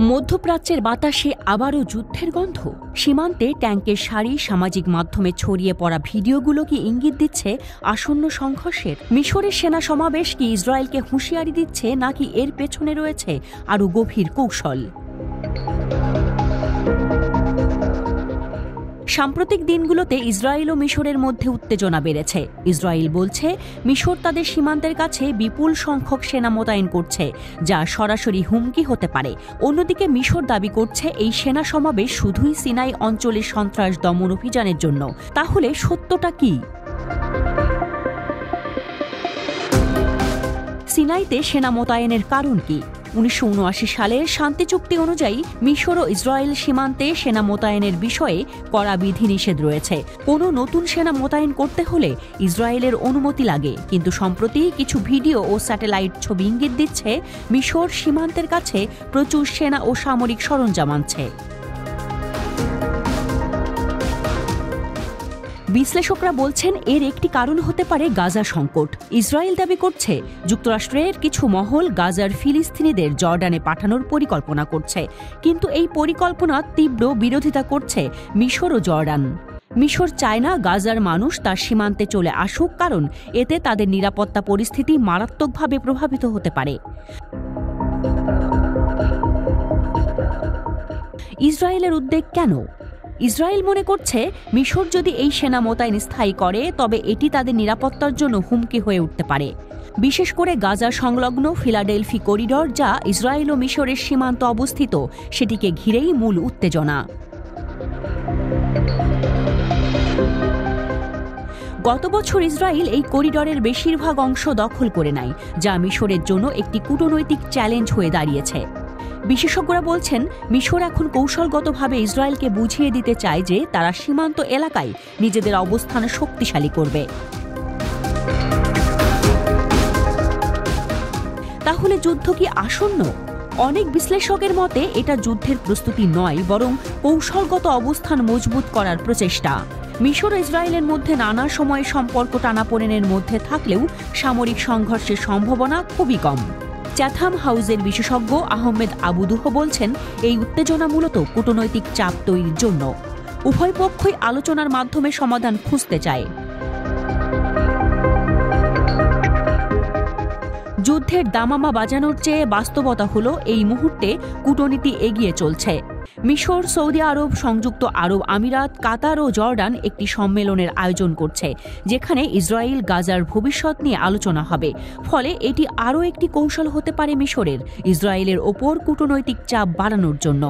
মধ্যপ্রাচ্যের বাতাসে আবারও যুদ্ধের গন্ধ। সীমান্তে ট্যাঙ্কের সারি, সামাজিক মাধ্যমে ছড়িয়ে পড়া ভিডিওগুলো কি ইঙ্গিত দিচ্ছে আসন্ন সংঘর্ষের? মিশরের সেনা সমাবেশ কি ইসরায়েলকে হুঁশিয়ারি দিচ্ছে, নাকি এর পেছনে রয়েছে আরও গভীর কৌশল? সাম্প্রতিক দিনগুলোতে ইসরায়েল ও মিশরের মধ্যে উত্তেজনা বেড়েছে। ইসরায়েল বলছে মিশর তাদের সীমান্তের কাছে বিপুল সংখ্যক সেনা মোতায়েন করছে, যা সরাসরি হুমকি হতে পারে। অন্যদিকে মিশর দাবি করছে এই সেনা সমাবেশ শুধুই সিনাই অঞ্চলের সন্ত্রাস দমন অভিযানের জন্য। তাহলে সত্যটা কি? সিনাইতে সেনা মোতায়েনের কারণ কি? 1979 সালের শান্তি চুক্তি অনুযায়ী মিশর ও ইসরায়েল সীমান্তে সেনা মোতায়েনের বিষয়ে কড়া বিধিনিষেধ রয়েছে। কোনো নতুন সেনা মোতায়েন করতে হলে ইসরায়েলের অনুমতি লাগে, কিন্তু সম্প্রতি কিছু ভিডিও ও স্যাটেলাইট ছবি ইঙ্গিত দিচ্ছে মিশর সীমান্তের কাছে প্রচুর সেনা ও সামরিক সরঞ্জাম আনছে। বিশ্লেষকরা বলছেন এর একটি কারণ হতে পারে গাজা সংকট। ইসরায়েল দাবি করছে যুক্তরাষ্ট্রের কিছু মহল গাজার ফিলিস্তিনিদের জর্ডানে পাঠানোর পরিকল্পনা করছে, কিন্তু এই পরিকল্পনা তীব্র বিরোধিতা করছে মিশর ও জর্ডান। মিশর চায় না গাজার মানুষ তার সীমান্তে চলে আসুক, কারণ এতে তাদের নিরাপত্তা পরিস্থিতি মারাত্মকভাবে প্রভাবিত হতে পারে। ইসরায়েলের উদ্বেগ কেন? ইসরায়েল মনে করছে মিশর যদি এই সেনা মোতায়েন স্থায়ী করে, তবে এটি তাদের নিরাপত্তার জন্য হুমকি হয়ে উঠতে পারে। বিশেষ করে গাজা সংলগ্ন ফিলাডেলফি করিডর, যা ইসরায়েল ও মিশরের সীমান্ত অবস্থিত, সেটিকে ঘিরেই মূল উত্তেজনা। গত বছর ইসরায়েল এই করিডরের বেশিরভাগ অংশ দখল করে নেয়, যা মিশরের জন্য একটি কূটনৈতিক চ্যালেঞ্জ হয়ে দাঁড়িয়েছে। বিশেষজ্ঞরা বলছেন মিশর এখন কৌশলগতভাবে ইসরায়েলকে বুঝিয়ে দিতে চায় যে তারা সীমান্ত এলাকায় নিজেদের অবস্থান শক্তিশালী করবে। তাহলে যুদ্ধ কি আসন্ন? অনেক বিশ্লেষকের মতে এটা যুদ্ধের প্রস্তুতি নয়, বরং কৌশলগত অবস্থান মজবুত করার প্রচেষ্টা। মিশর ও ইসরায়েলের মধ্যে নানা সময় সম্পর্ক টানাপোড়েনের মধ্যে থাকলেও সামরিক সংঘর্ষের সম্ভাবনা খুবই কম। চ্যাথাম হাউসের বিশেষজ্ঞ আহমেদ আবুদুহ বলছেন এই উত্তেজনা মূলত কূটনৈতিক চাপ তৈরির জন্য। উভয় পক্ষই আলোচনার মাধ্যমে সমাধান খুঁজতে চায়। যুদ্ধের দামামা বাজানোর চেয়ে বাস্তবতা হলো এই মুহূর্তে কূটনীতি এগিয়ে চলছে। মিশর, সৌদি আরব, সংযুক্ত আরব আমিরাত, কাতার ও জর্ডান একটি সম্মেলনের আয়োজন করছে, যেখানে ইসরায়েল গাজার ভবিষ্যৎ নিয়ে আলোচনা হবে। ফলে এটি আরও একটি কৌশল হতে পারে মিশরের ইসরায়েলের ওপর কূটনৈতিক চাপ বাড়ানোর জন্য।